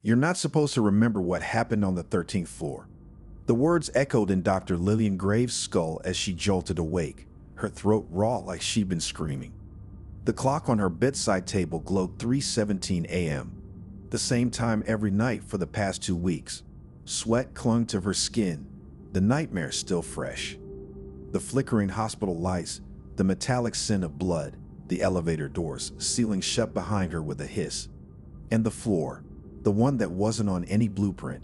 You're not supposed to remember what happened on the 13th floor. The words echoed in Dr. Lillian Graves' skull as she jolted awake, her throat raw like she'd been screaming. The clock on her bedside table glowed 3:17 a.m., the same time every night for the past 2 weeks. Sweat clung to her skin, the nightmare still fresh. The flickering hospital lights, the metallic scent of blood, the elevator doors sealing shut behind her with a hiss. And the floor, the one that wasn't on any blueprint.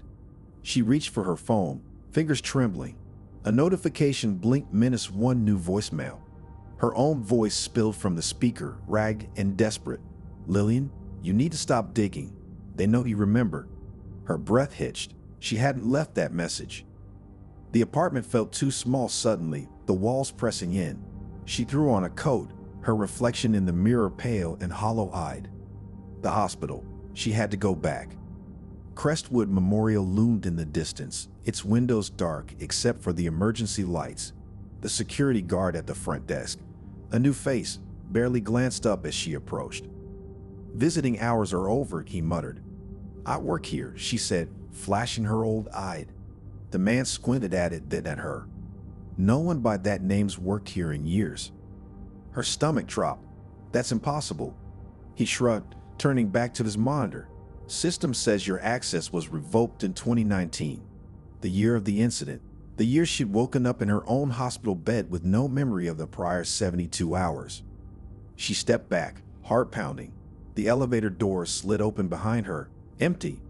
She reached for her phone, fingers trembling. A notification blinked minus one new voicemail. Her own voice spilled from the speaker, ragged and desperate. "Lillian, you need to stop digging. They know you remember." Her breath hitched. She hadn't left that message. The apartment felt too small suddenly, the walls pressing in. She threw on a coat, her reflection in the mirror pale and hollow-eyed. The hospital. She had to go back. Crestwood Memorial loomed in the distance, its windows dark except for the emergency lights. The security guard at the front desk, a new face, barely glanced up as she approached. "Visiting hours are over," he muttered. "I work here," she said, flashing her old eye. The man squinted at it, then at her. "No one by that name's worked here in years." Her stomach dropped. "That's impossible." He shrugged, turning back to his monitor. "System says your access was revoked in 2019, the year of the incident, the year she'd woken up in her own hospital bed with no memory of the prior 72 hours. She stepped back, heart pounding. The elevator door slid open behind her, empty.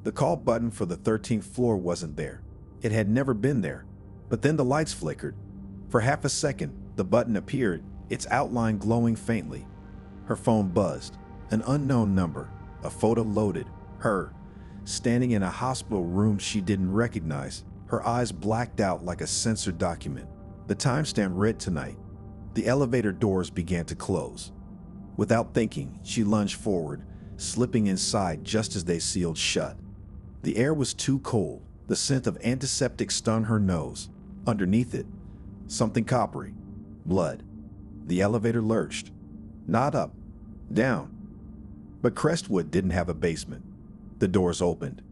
The call button for the 13th floor wasn't there. It had never been there. But then the lights flickered. For half a second, the button appeared, its outline glowing faintly. Her phone buzzed. An unknown number. A photo loaded. Her, standing in a hospital room she didn't recognize, her eyes blacked out like a censored document. The timestamp read tonight. The elevator doors began to close. Without thinking, she lunged forward, slipping inside just as they sealed shut. The air was too cold. The scent of antiseptic stung her nose. Underneath it, something coppery. Blood. The elevator lurched. Not up. Down. But Crestwood didn't have a basement. The doors opened.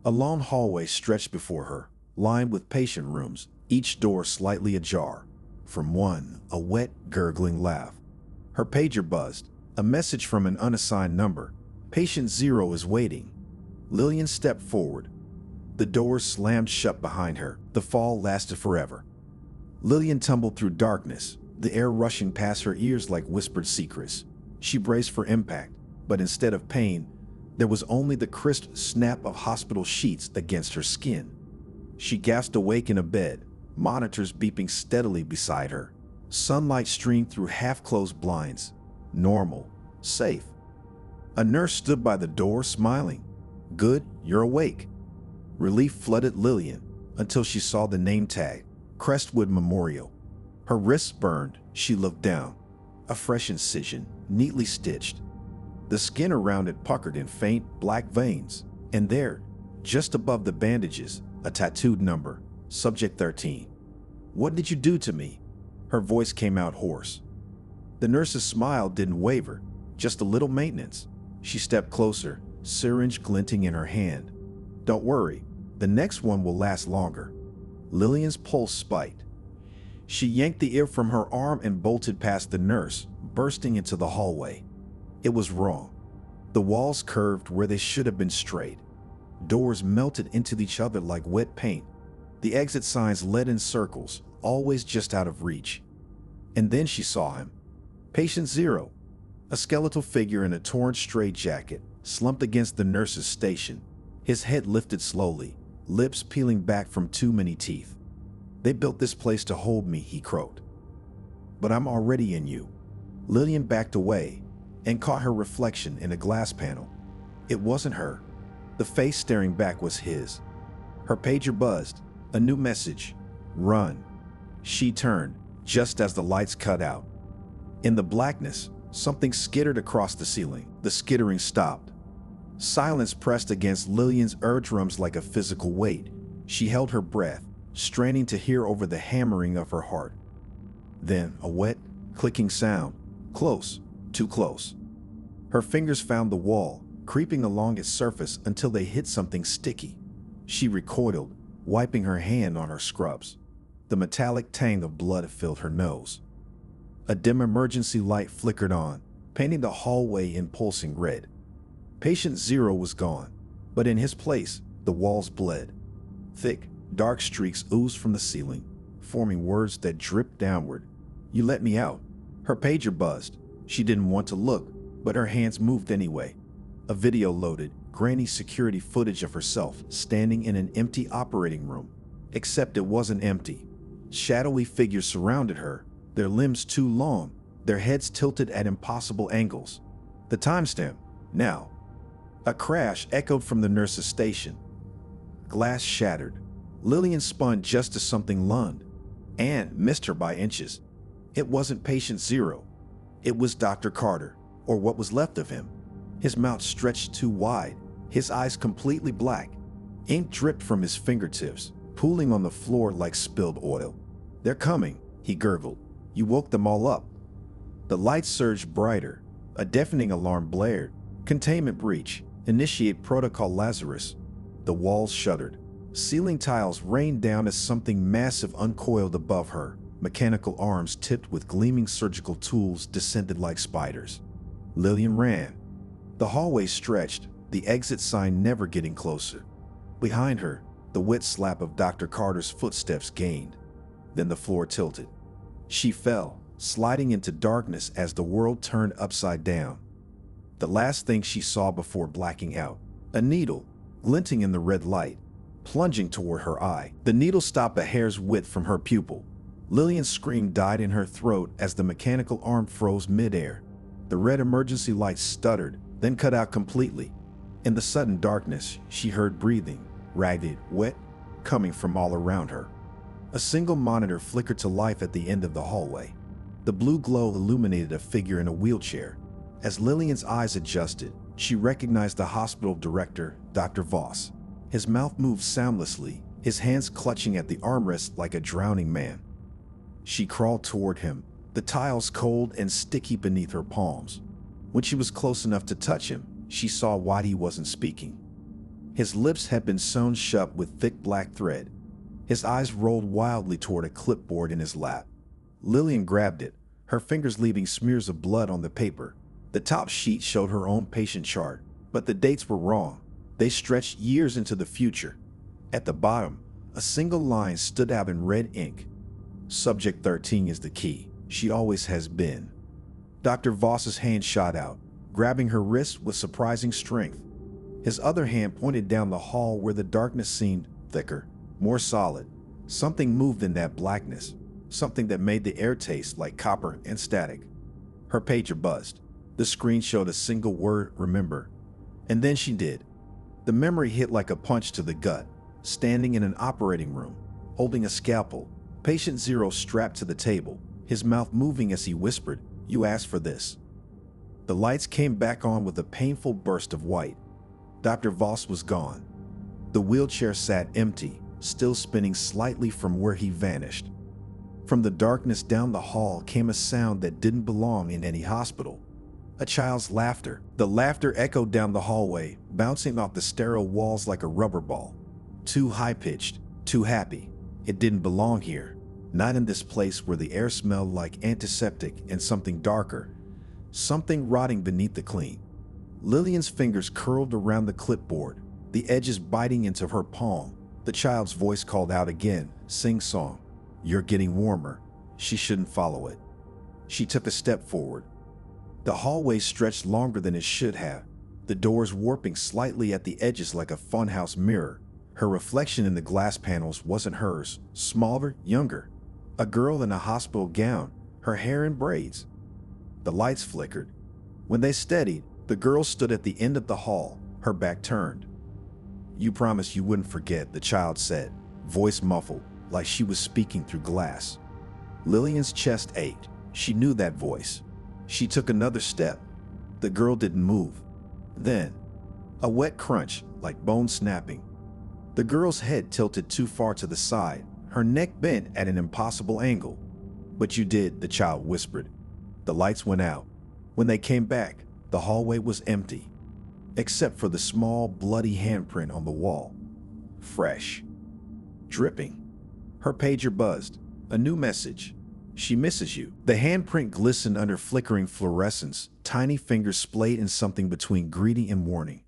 A long hallway stretched before her, lined with patient rooms, each door slightly ajar. From one, a wet, gurgling laugh. Her pager buzzed. A message from an unassigned number. "Patient 0 is waiting." Lillian stepped forward. The doors slammed shut behind her. The fall lasted forever. Lillian tumbled through darkness, the air rushing past her ears like whispered secrets. She braced for impact, but instead of pain, there was only the crisp snap of hospital sheets against her skin. She gasped awake in a bed, monitors beeping steadily beside her. Sunlight streamed through half-closed blinds. Normal. Safe. A nurse stood by the door, smiling. "Good, you're awake." Relief flooded Lillian until she saw the name tag, Crestwood Memorial. Her wrists burned. She looked down. A fresh incision, neatly stitched. The skin around it puckered in faint, black veins. And there, just above the bandages, a tattooed number, Subject 13. "What did you do to me?" Her voice came out hoarse. The nurse's smile didn't waver, just a little maintenance. She stepped closer, syringe glinting in her hand. "Don't worry, the next one will last longer." Lillian's pulse spiked. She yanked the ear from her arm and bolted past the nurse, bursting into the hallway. It was wrong. The walls curved where they should have been straight. Doors melted into each other like wet paint. The exit signs led in circles, always just out of reach. And then she saw him. Patient 0, a skeletal figure in a torn straitjacket, slumped against the nurse's station. His head lifted slowly, lips peeling back from too many teeth. "They built this place to hold me," he croaked. "But I'm already in you." Lillian backed away and caught her reflection in a glass panel. It wasn't her. The face staring back was his. Her pager buzzed. A new message. "Run." She turned, just as the lights cut out. In the blackness, something skittered across the ceiling. The skittering stopped. Silence pressed against Lillian's eardrums like a physical weight. She held her breath, straining to hear over the hammering of her heart. Then a wet, clicking sound. Close, too close. Her fingers found the wall, creeping along its surface until they hit something sticky. She recoiled, wiping her hand on her scrubs. The metallic tang of blood filled her nose. A dim emergency light flickered on, painting the hallway in pulsing red. Patient Zero was gone, but in his place, the walls bled. Thick, dark streaks oozed from the ceiling, forming words that dripped downward. "You let me out." Her pager buzzed. She didn't want to look, but her hands moved anyway. A video loaded, grainy security footage of herself standing in an empty operating room. Except it wasn't empty. Shadowy figures surrounded her, their limbs too long, their heads tilted at impossible angles. The timestamp, now. A crash echoed from the nurse's station. Glass shattered. Lillian spun just as something lunged and missed her by inches. It wasn't Patient Zero. It was Dr. Carter, or what was left of him. His mouth stretched too wide, his eyes completely black. Ink dripped from his fingertips, pooling on the floor like spilled oil. "They're coming," he gurgled. "You woke them all up." The lights surged brighter. A deafening alarm blared. "Containment breach. Initiate Protocol Lazarus." The walls shuddered. Ceiling tiles rained down as something massive uncoiled above her. Mechanical arms tipped with gleaming surgical tools descended like spiders. Lillian ran. The hallway stretched, the exit sign never getting closer. Behind her, the wet slap of Dr. Carter's footsteps gained. Then the floor tilted. She fell, sliding into darkness as the world turned upside down. The last thing she saw before blacking out, a needle, glinting in the red light, plunging toward her eye. The needle stopped a hair's width from her pupil. Lillian's scream died in her throat as the mechanical arm froze midair. The red emergency light stuttered, then cut out completely. In the sudden darkness, she heard breathing, ragged, wet, coming from all around her. A single monitor flickered to life at the end of the hallway. The blue glow illuminated a figure in a wheelchair. As Lillian's eyes adjusted, she recognized the hospital director, Dr. Voss. His mouth moved soundlessly, his hands clutching at the armrest like a drowning man. She crawled toward him, the tiles cold and sticky beneath her palms. When she was close enough to touch him, she saw why he wasn't speaking. His lips had been sewn shut with thick black thread. His eyes rolled wildly toward a clipboard in his lap. Lillian grabbed it, her fingers leaving smears of blood on the paper. The top sheet showed her own patient chart, but the dates were wrong. They stretched years into the future. At the bottom, a single line stood out in red ink. Subject 13 is the key. She always has been. Dr. Voss's hand shot out, grabbing her wrist with surprising strength. His other hand pointed down the hall where the darkness seemed thicker, more solid. Something moved in that blackness, something that made the air taste like copper and static. Her pager buzzed. The screen showed a single word, "remember." And then she did. The memory hit like a punch to the gut. Standing in an operating room, holding a scalpel, Patient Zero strapped to the table, his mouth moving as he whispered, "You asked for this." The lights came back on with a painful burst of white. Dr. Voss was gone. The wheelchair sat empty, still spinning slightly from where he vanished. From the darkness down the hall came a sound that didn't belong in any hospital. A child's laughter. The laughter echoed down the hallway, bouncing off the sterile walls like a rubber ball. Too high-pitched, too happy. It didn't belong here. Not in this place where the air smelled like antiseptic and something darker. Something rotting beneath the clean. Lillian's fingers curled around the clipboard, the edges biting into her palm. The child's voice called out again, sing-song. "You're getting warmer." She shouldn't follow it. She took a step forward. The hallway stretched longer than it should have, the doors warping slightly at the edges like a funhouse mirror. Her reflection in the glass panels wasn't hers, smaller, younger. A girl in a hospital gown, her hair in braids. The lights flickered. When they steadied, the girl stood at the end of the hall, her back turned. "You promised you wouldn't forget," the child said, voice muffled, like she was speaking through glass. Lillian's chest ached. She knew that voice. She took another step. The girl didn't move. Then, a wet crunch, like bone snapping. The girl's head tilted too far to the side, her neck bent at an impossible angle. "But you did," the child whispered. The lights went out. When they came back, the hallway was empty. except for the small, bloody handprint on the wall. Fresh. Dripping. Her pager buzzed. A new message. She misses you. The handprint glistened under flickering fluorescence, tiny fingers splayed in something between greeting and warning.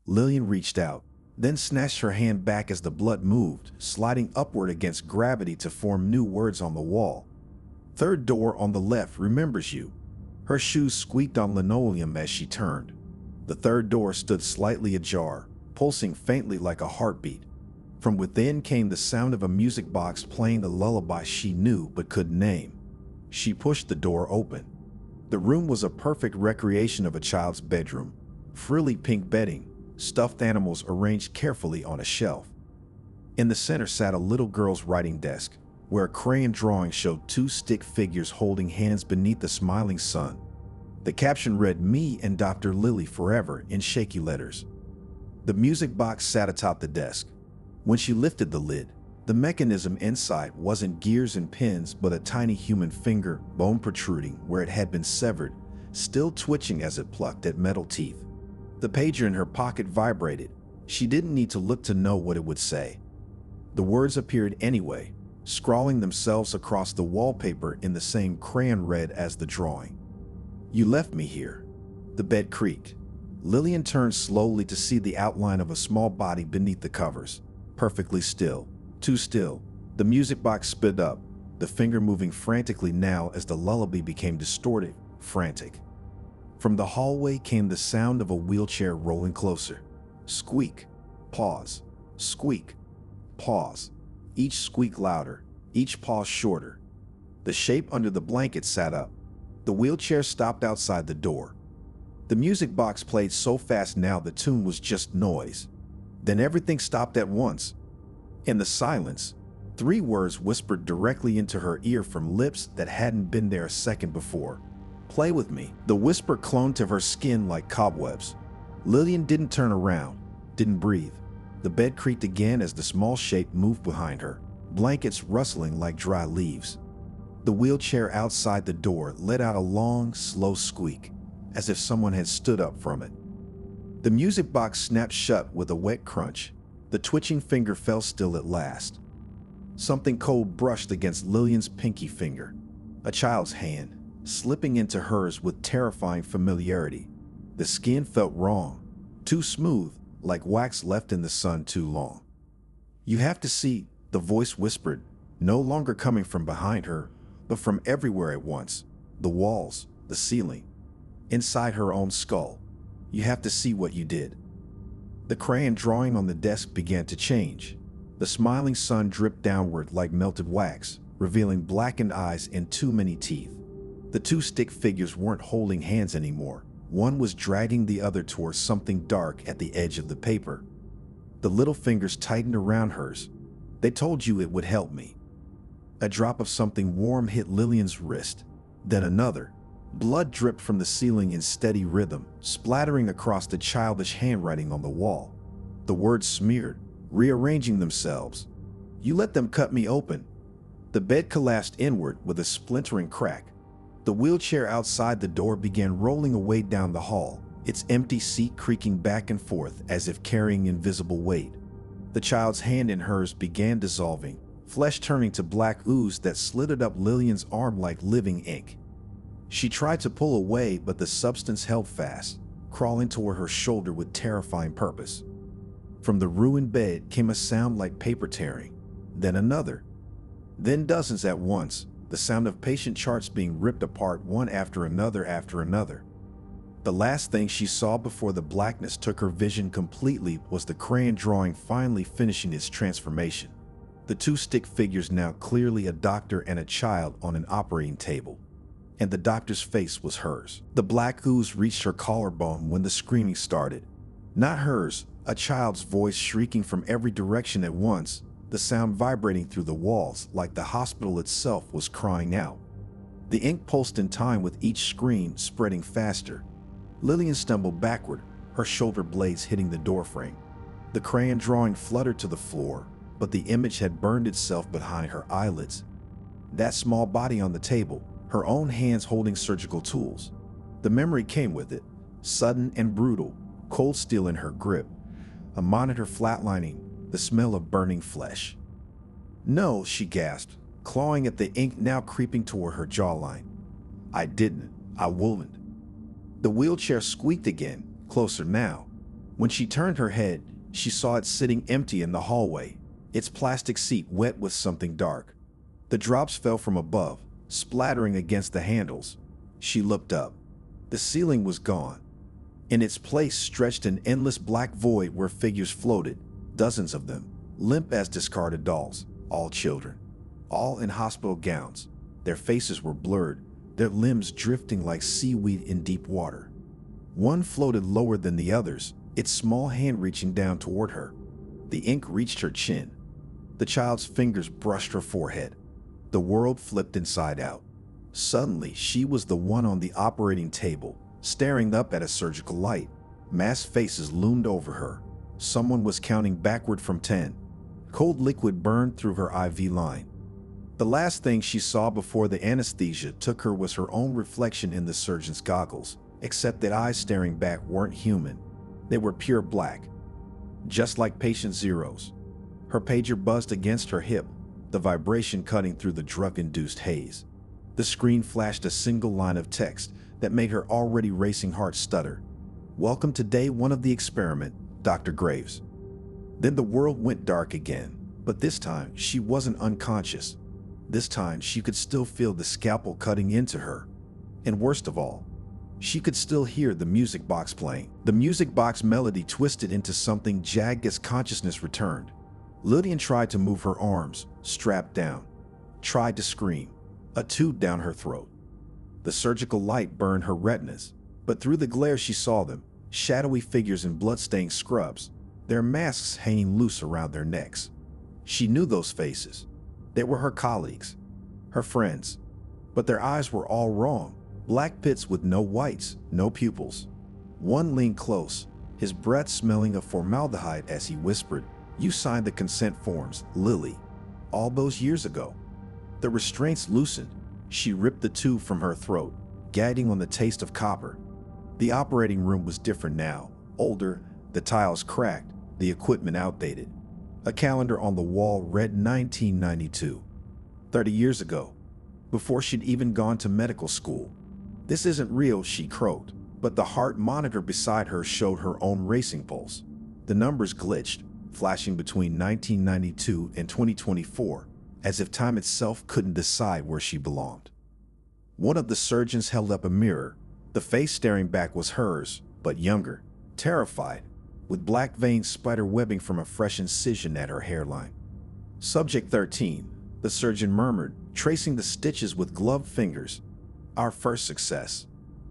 Lillian reached out, then snatched her hand back as the blood moved, sliding upward against gravity to form new words on the wall. Third door on the left remembers you. Her shoes squeaked on linoleum as she turned. The third door stood slightly ajar, pulsing faintly like a heartbeat. From within came the sound of a music box playing the lullaby she knew but couldn't name. She pushed the door open. The room was a perfect recreation of a child's bedroom. Frilly pink bedding, stuffed animals arranged carefully on a shelf. In the center sat a little girl's writing desk, where a crayon drawing showed two stick figures holding hands beneath the smiling sun. The caption read, "Me and Dr. Lily forever," in shaky letters. The music box sat atop the desk. When she lifted the lid, the mechanism inside wasn't gears and pins, but a tiny human finger, bone protruding where it had been severed, still twitching as it plucked at metal teeth. The pager in her pocket vibrated. She didn't need to look to know what it would say. The words appeared anyway, scrawling themselves across the wallpaper in the same crayon red as the drawing. "You left me here." The bed creaked. Lillian turned slowly to see the outline of a small body beneath the covers. Perfectly still. Too still. The music box sped up, the finger moving frantically now as the lullaby became distorted, frantic. From the hallway came the sound of a wheelchair rolling closer. Squeak. Pause. Squeak. Pause. Each squeak louder, each pause shorter. The shape under the blanket sat up. The wheelchair stopped outside the door. The music box played so fast now the tune was just noise. Then everything stopped at once. In the silence, 3 words whispered directly into her ear from lips that hadn't been there a second before. "Play with me." The whisper clung to her skin like cobwebs. Lillian didn't turn around, didn't breathe. The bed creaked again as the small shape moved behind her, blankets rustling like dry leaves. The wheelchair outside the door let out a long, slow squeak, as if someone had stood up from it. The music box snapped shut with a wet crunch. The twitching finger fell still at last. Something cold brushed against Lillian's pinky finger. A child's hand, slipping into hers with terrifying familiarity. The skin felt wrong, too smooth, like wax left in the sun too long. "You have to see," the voice whispered, no longer coming from behind her, but from everywhere at once. The walls, the ceiling, inside her own skull. "You have to see what you did." The crayon drawing on the desk began to change. The smiling sun dripped downward like melted wax, revealing blackened eyes and too many teeth. The 2 stick figures weren't holding hands anymore. One was dragging the other towards something dark at the edge of the paper. The little fingers tightened around hers. "They told you it would help me." A drop of something warm hit Lillian's wrist, then another. Blood dripped from the ceiling in steady rhythm, splattering across the childish handwriting on the wall. The words smeared, rearranging themselves. "You let them cut me open." The bed collapsed inward with a splintering crack. The wheelchair outside the door began rolling away down the hall, its empty seat creaking back and forth as if carrying invisible weight. The child's hand in hers began dissolving, flesh turning to black ooze that slithered up Lillian's arm like living ink. She tried to pull away, but the substance held fast, crawling toward her shoulder with terrifying purpose. From the ruined bed came a sound like paper tearing, then another, then dozens at once, the sound of patient charts being ripped apart one after another after another. The last thing she saw before the blackness took her vision completely was the crayon drawing finally finishing its transformation. The 2 stick figures now clearly a doctor and a child on an operating table. And the doctor's face was hers. The black ooze reached her collarbone when the screaming started. Not hers, a child's voice shrieking from every direction at once, the sound vibrating through the walls like the hospital itself was crying out. The ink pulsed in time with each scream, spreading faster. Lillian stumbled backward, her shoulder blades hitting the doorframe. The crayon drawing fluttered to the floor, but the image had burned itself behind her eyelids. That small body on the table, her own hands holding surgical tools. The memory came with it, sudden and brutal, cold steel in her grip, a monitor flatlining, the smell of burning flesh. "No," she gasped, clawing at the ink now creeping toward her jawline. "I didn't. I wouldn't." The wheelchair squeaked again, closer now. When she turned her head, she saw it sitting empty in the hallway, its plastic seat wet with something dark. The drops fell from above, splattering against the handles. She looked up. The ceiling was gone. In its place stretched an endless black void where figures floated, dozens of them, limp as discarded dolls, all children, all in hospital gowns. Their faces were blurred, their limbs drifting like seaweed in deep water. One floated lower than the others, its small hand reaching down toward her. The ink reached her chin. The child's fingers brushed her forehead. The world flipped inside out. Suddenly, she was the one on the operating table, staring up at a surgical light. Masked faces loomed over her. Someone was counting backward from 10. Cold liquid burned through her IV line. The last thing she saw before the anesthesia took her was her own reflection in the surgeon's goggles, except that eyes staring back weren't human. They were pure black, just like patient Zero's. Her pager buzzed against her hip, the vibration cutting through the drug-induced haze. The screen flashed a single line of text that made her already racing heart stutter. "Welcome to day 1 of the experiment, Dr. Graves." Then the world went dark again, but this time she wasn't unconscious. This time she could still feel the scalpel cutting into her. And worst of all, she could still hear the music box playing. The music box melody twisted into something jagged as consciousness returned. Lillian tried to move her arms, strapped down. Tried to scream, a tube down her throat. The surgical light burned her retinas, but through the glare she saw them, shadowy figures in blood-stained scrubs, their masks hanging loose around their necks. She knew those faces. They were her colleagues, her friends. But their eyes were all wrong. Black pits with no whites, no pupils. One leaned close, his breath smelling of formaldehyde as he whispered, "You signed the consent forms, Lily, all those years ago." The restraints loosened. She ripped the tube from her throat, gagging on the taste of copper. The operating room was different now, older, the tiles cracked, the equipment outdated. A calendar on the wall read 1992. 30 years ago, before she'd even gone to medical school. "This isn't real," she croaked, but the heart monitor beside her showed her own racing pulse. The numbers glitched, flashing between 1992 and 2024, as if time itself couldn't decide where she belonged. One of the surgeons held up a mirror. The face staring back was hers, but younger, terrified, with black veins spider webbing from a fresh incision at her hairline. "Subject 13, the surgeon murmured, tracing the stitches with gloved fingers. "Our first success."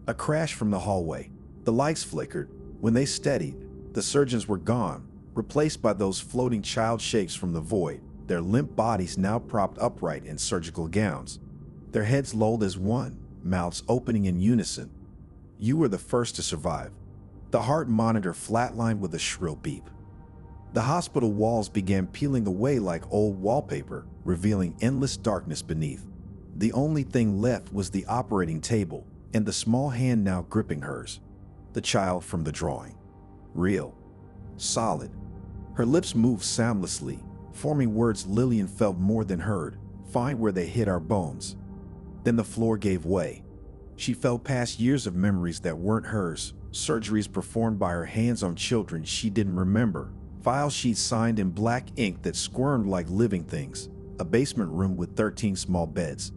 A crash from the hallway. The lights flickered. When they steadied, the surgeons were gone, replaced by those floating child shapes from the void, their limp bodies now propped upright in surgical gowns. Their heads lolled as one, mouths opening in unison. "You were the first to survive." The heart monitor flatlined with a shrill beep. The hospital walls began peeling away like old wallpaper, revealing endless darkness beneath. The only thing left was the operating table, and the small hand now gripping hers. The child from the drawing. Real. Solid. Her lips moved soundlessly, forming words Lillian felt more than heard. "Find where they hit our bones." Then the floor gave way. She fell past years of memories that weren't hers, surgeries performed by her hands on children she didn't remember, file sheets signed in black ink that squirmed like living things, a basement room with 13 small beds.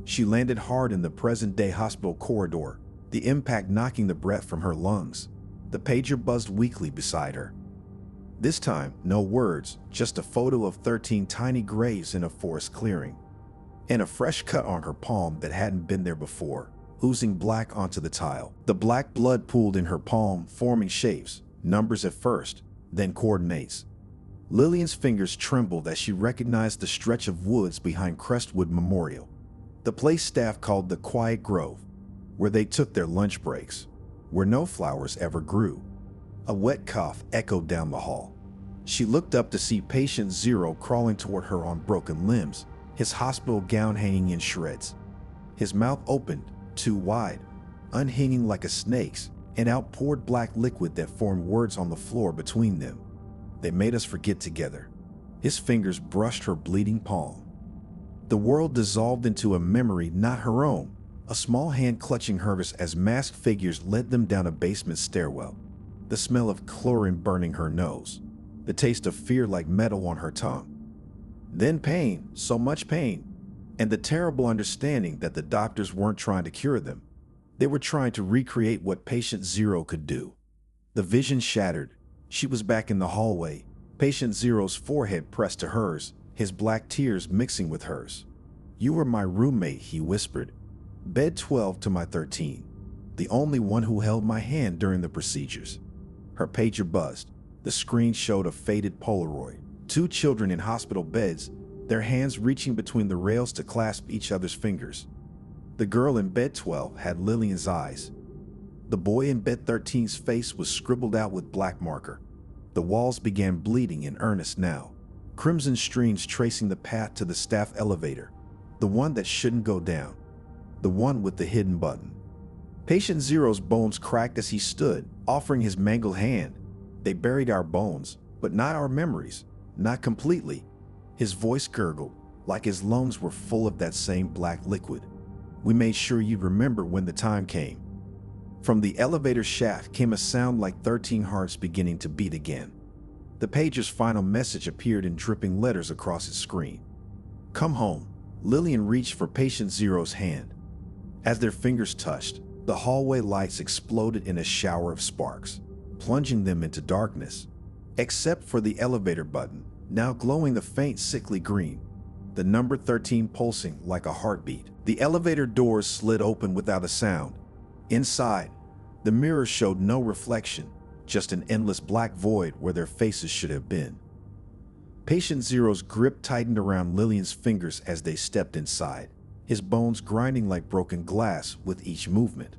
She landed hard in the present-day hospital corridor, the impact knocking the breath from her lungs. The pager buzzed weakly beside her. This time, no words, just a photo of 13 tiny graves in a forest clearing. And a fresh cut on her palm that hadn't been there before, oozing black onto the tile. The black blood pooled in her palm, forming shapes, numbers at first, then coordinates. Lillian's fingers trembled as she recognized the stretch of woods behind Crestwood Memorial. The place staff called the Quiet Grove, where they took their lunch breaks, where no flowers ever grew. A wet cough echoed down the hall. She looked up to see patient Zero crawling toward her on broken limbs, his hospital gown hanging in shreds. His mouth opened, too wide, unhinging like a snake's, and out poured black liquid that formed words on the floor between them. They made us forget together. His fingers brushed her bleeding palm. The world dissolved into a memory not her own, a small hand clutching hers as masked figures led them down a basement stairwell. The smell of chlorine burning her nose, the taste of fear like metal on her tongue. Then pain, so much pain, and the terrible understanding that the doctors weren't trying to cure them. They were trying to recreate what patient zero could do. The vision shattered. She was back in the hallway, patient zero's forehead pressed to hers, his black tears mixing with hers. "You were my roommate," he whispered. "Bed 12 to my 13. The only one who held my hand during the procedures." Her pager buzzed. The screen showed a faded Polaroid. Two children in hospital beds, their hands reaching between the rails to clasp each other's fingers. The girl in bed 12 had Lillian's eyes. The boy in bed 13's face was scribbled out with black marker. The walls began bleeding in earnest now, crimson streams tracing the path to the staff elevator, the one that shouldn't go down, the one with the hidden button. Patient Zero's bones cracked as he stood, offering his mangled hand. "They buried our bones, but not our memories, not completely." His voice gurgled, like his lungs were full of that same black liquid. "We made sure you'd remember when the time came." From the elevator shaft came a sound like 13 hearts beginning to beat again. The pager's final message appeared in dripping letters across its screen. "Come home." Lillian reached for patient Zero's hand. As their fingers touched, the hallway lights exploded in a shower of sparks, plunging them into darkness, except for the elevator button, now glowing a faint sickly green, the number 13 pulsing like a heartbeat. The elevator doors slid open without a sound. Inside, the mirror showed no reflection, just an endless black void where their faces should have been. Patient Zero's grip tightened around Lillian's fingers as they stepped inside, his bones grinding like broken glass with each movement.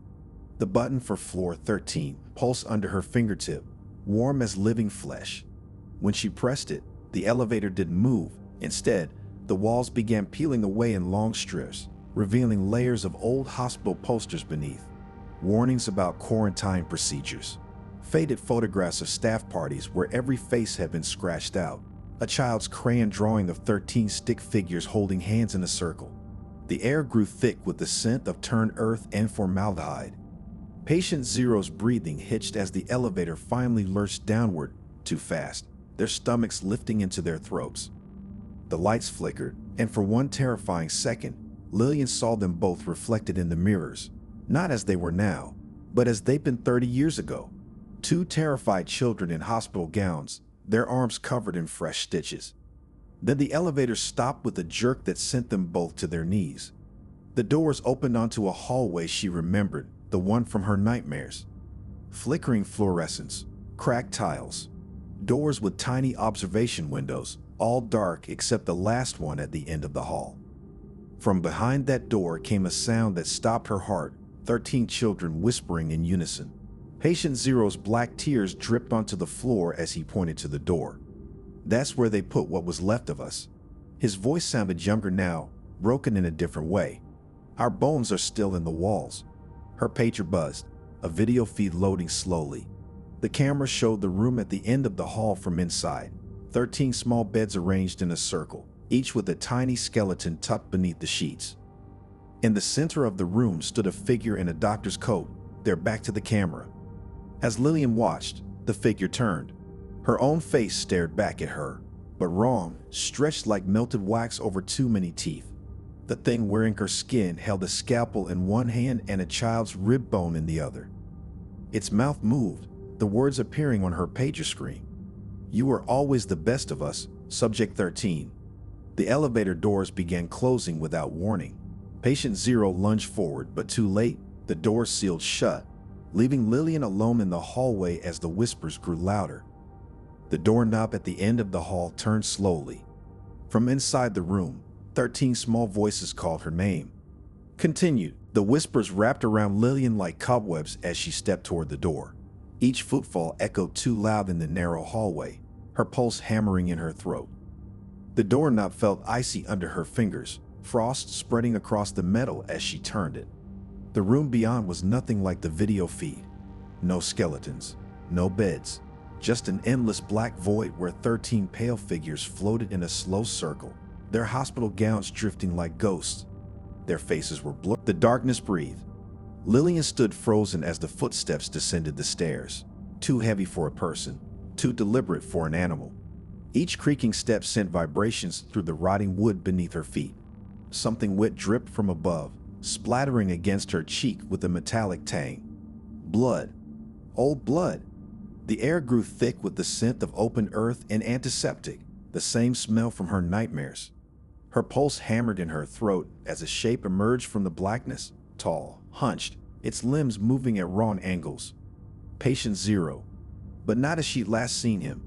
The button for floor 13 pulsed under her fingertip, warm as living flesh. When she pressed it, the elevator didn't move. Instead, the walls began peeling away in long strips, revealing layers of old hospital posters beneath. Warnings about quarantine procedures. Faded photographs of staff parties where every face had been scratched out. A child's crayon drawing of 13 stick figures holding hands in a circle. The air grew thick with the scent of turned earth and formaldehyde. Patient Zero's breathing hitched as the elevator finally lurched downward, too fast, their stomachs lifting into their throats. The lights flickered, and for one terrifying second, Lillian saw them both reflected in the mirrors, not as they were now, but as they'd been 30 years ago. Two terrified children in hospital gowns, their arms covered in fresh stitches. Then the elevator stopped with a jerk that sent them both to their knees. The doors opened onto a hallway she remembered, the one from her nightmares. Flickering fluorescents, cracked tiles, doors with tiny observation windows, all dark except the last one at the end of the hall. From behind that door came a sound that stopped her heart, 13 children whispering in unison. Patient Zero's black tears dripped onto the floor as he pointed to the door. "That's where they put what was left of us." His voice sounded younger now, broken in a different way. "Our bones are still in the walls." Her pager buzzed, a video feed loading slowly. The camera showed the room at the end of the hall from inside. 13 small beds arranged in a circle, each with a tiny skeleton tucked beneath the sheets. In the center of the room stood a figure in a doctor's coat, their back to the camera. As Lillian watched, the figure turned. Her own face stared back at her, but wrong, stretched like melted wax over too many teeth. The thing wearing her skin held a scalpel in one hand and a child's rib bone in the other. Its mouth moved, the words appearing on her pager screen. "You were always the best of us, Subject 13. The elevator doors began closing without warning. Patient Zero lunged forward, but too late, the doors sealed shut, leaving Lillian alone in the hallway as the whispers grew louder. The doorknob at the end of the hall turned slowly. From inside the room, 13 small voices called her name. Continued, the whispers wrapped around Lillian like cobwebs as she stepped toward the door. Each footfall echoed too loud in the narrow hallway, her pulse hammering in her throat. The doorknob felt icy under her fingers, frost spreading across the metal as she turned it. The room beyond was nothing like the video feed. No skeletons, no beds, just an endless black void where 13 pale figures floated in a slow circle, their hospital gowns drifting like ghosts. Their faces were blurred. The darkness breathed. Lillian stood frozen as the footsteps descended the stairs, too heavy for a person, too deliberate for an animal. Each creaking step sent vibrations through the rotting wood beneath her feet. Something wet dripped from above, splattering against her cheek with a metallic tang. Blood. Old blood. The air grew thick with the scent of open earth and antiseptic, the same smell from her nightmares. Her pulse hammered in her throat as a shape emerged from the blackness, tall, hunched, its limbs moving at wrong angles. Patient Zero, but not as she'd last seen him.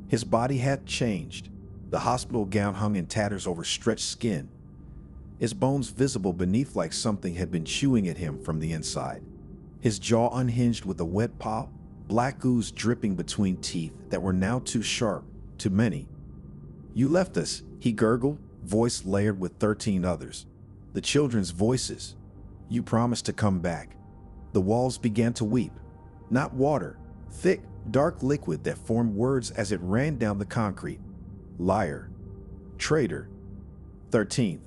His body had changed. The hospital gown hung in tatters over stretched skin, his bones visible beneath like something had been chewing at him from the inside. His jaw unhinged with a wet paw, black ooze dripping between teeth that were now too sharp, too many. "You left us," he gurgled, voice layered with 13 others. The children's voices. "You promised to come back." The walls began to weep. Not water, thick, dark liquid that formed words as it ran down the concrete. Liar. Traitor. 13th.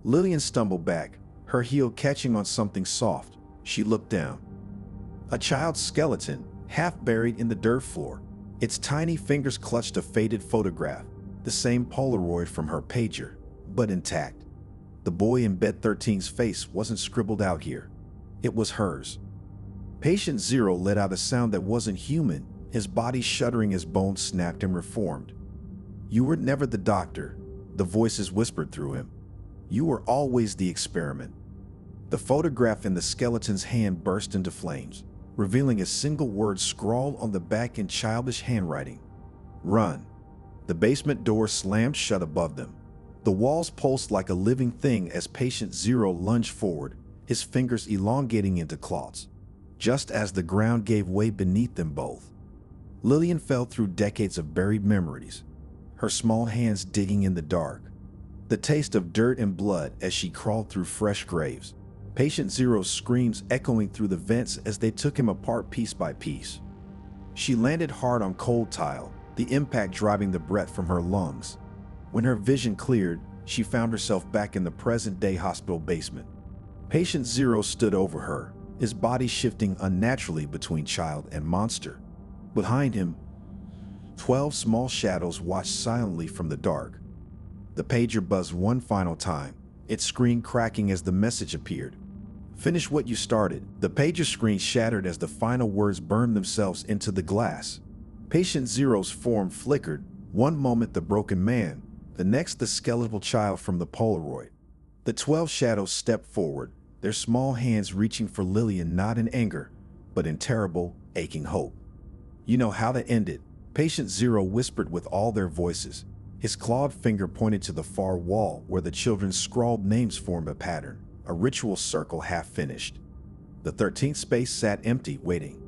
Lillian stumbled back, her heel catching on something soft. She looked down. A child's skeleton, half buried in the dirt floor. Its tiny fingers clutched a faded photograph, the same Polaroid from her pager, but intact. The boy in bed 13's face wasn't scribbled out here. It was hers. Patient Zero let out a sound that wasn't human, his body shuddering as bones snapped and reformed. "You were never the doctor," the voices whispered through him. "You were always the experiment." The photograph in the skeleton's hand burst into flames, revealing a single word scrawled on the back in childish handwriting. "Run." The basement door slammed shut above them. The walls pulsed like a living thing as Patient Zero lunged forward, his fingers elongating into claws, just as the ground gave way beneath them both. Lillian fell through decades of buried memories, her small hands digging in the dark, the taste of dirt and blood as she crawled through fresh graves. Patient Zero's screams echoing through the vents as they took him apart piece by piece. She landed hard on cold tile, the impact driving the breath from her lungs. When her vision cleared, she found herself back in the present-day hospital basement. Patient Zero stood over her, his body shifting unnaturally between child and monster. Behind him, 12 small shadows watched silently from the dark. The pager buzzed one final time, its screen cracking as the message appeared. "Finish what you started." The pager screen shattered as the final words burned themselves into the glass. Patient Zero's form flickered, one moment the broken man, the next the skeletal child from the Polaroid. The 12 shadows stepped forward, their small hands reaching for Lillian not in anger, but in terrible, aching hope. "You know how to end it," Patient Zero whispered with all their voices. His clawed finger pointed to the far wall where the children's scrawled names formed a pattern, a ritual circle half finished. The 13th space sat empty, waiting.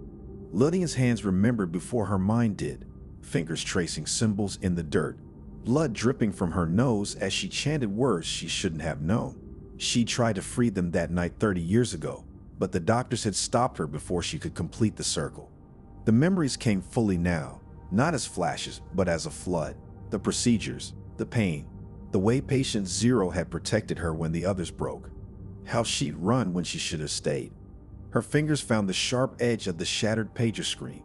Lillian's hands remembered before her mind did, fingers tracing symbols in the dirt, blood dripping from her nose as she chanted words she shouldn't have known. She tried to free them that night 30 years ago, but the doctors had stopped her before she could complete the circle. The memories came fully now, not as flashes, but as a flood. The procedures, the pain, the way Patient Zero had protected her when the others broke. How she'd run when she should have stayed. Her fingers found the sharp edge of the shattered pager screen.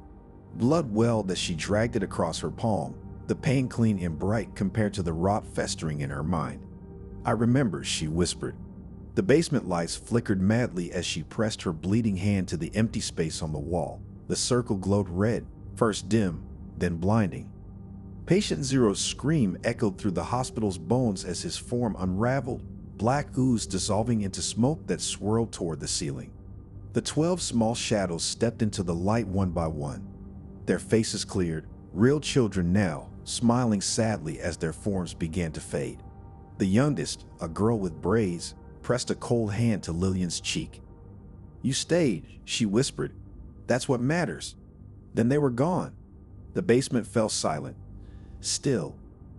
Blood welled as she dragged it across her palm, the pain clean and bright compared to the rot festering in her mind. "I remember," she whispered. The basement lights flickered madly as she pressed her bleeding hand to the empty space on the wall. The circle glowed red, first dim, then blinding. Patient Zero's scream echoed through the hospital's bones as his form unraveled, black ooze dissolving into smoke that swirled toward the ceiling. The 12 small shadows stepped into the light one by one. Their faces cleared, real children now, smiling sadly as their forms began to fade. The youngest, a girl with braids, pressed a cold hand to Lillian's cheek. "You stayed," she whispered. "That's what matters." Then they were gone. The basement fell silent. Still,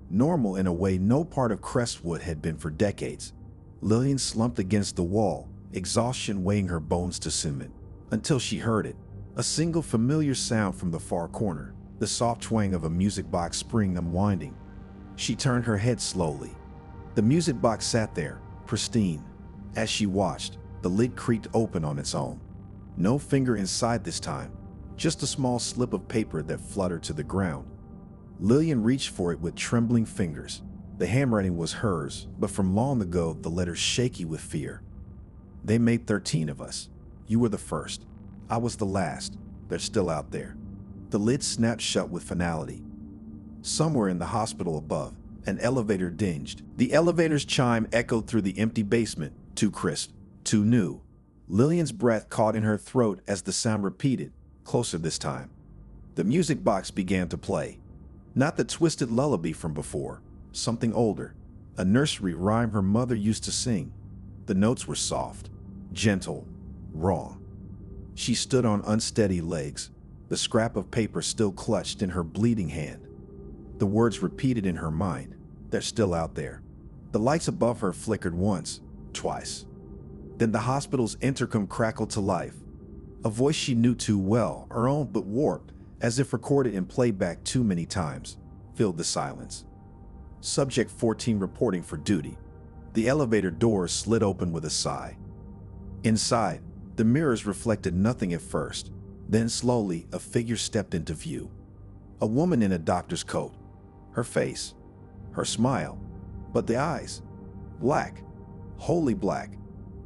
normal in a way no part of Crestwood had been for decades. Lillian slumped against the wall, exhaustion weighing her bones to cement, until she heard it. A single familiar sound from the far corner, the soft twang of a music box spring unwinding. She turned her head slowly. The music box sat there, pristine. As she watched, the lid creaked open on its own. No finger inside this time, just a small slip of paper that fluttered to the ground. Lillian reached for it with trembling fingers. The handwriting was hers, but from long ago the letters shaky with fear. They made 13 of us. You were the first. I was the last. They're still out there. The lid snapped shut with finality. Somewhere in the hospital above, an elevator dinged. The elevator's chime echoed through the empty basement, too crisp, too new. Lillian's breath caught in her throat as the sound repeated, closer this time. The music box began to play. Not the twisted lullaby from before, something older, a nursery rhyme her mother used to sing. The notes were soft, gentle, raw. She stood on unsteady legs, the scrap of paper still clutched in her bleeding hand. The words repeated in her mind. They're still out there. The lights above her flickered once, twice. Then the hospital's intercom crackled to life. A voice she knew too well, her own but warped, as if recorded in playback too many times, filled the silence. Subject 14 reporting for duty. The elevator doors slid open with a sigh. Inside, the mirrors reflected nothing at first. Then slowly, a figure stepped into view. A woman in a doctor's coat. Her face, her smile, but the eyes, black, wholly black.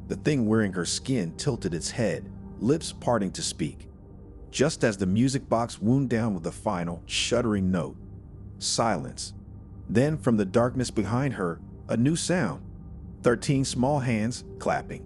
The thing wearing her skin tilted its head, lips parting to speak. Just as the music box wound down with a final, shuddering note. Silence. Then from the darkness behind her, a new sound. 13 small hands clapping.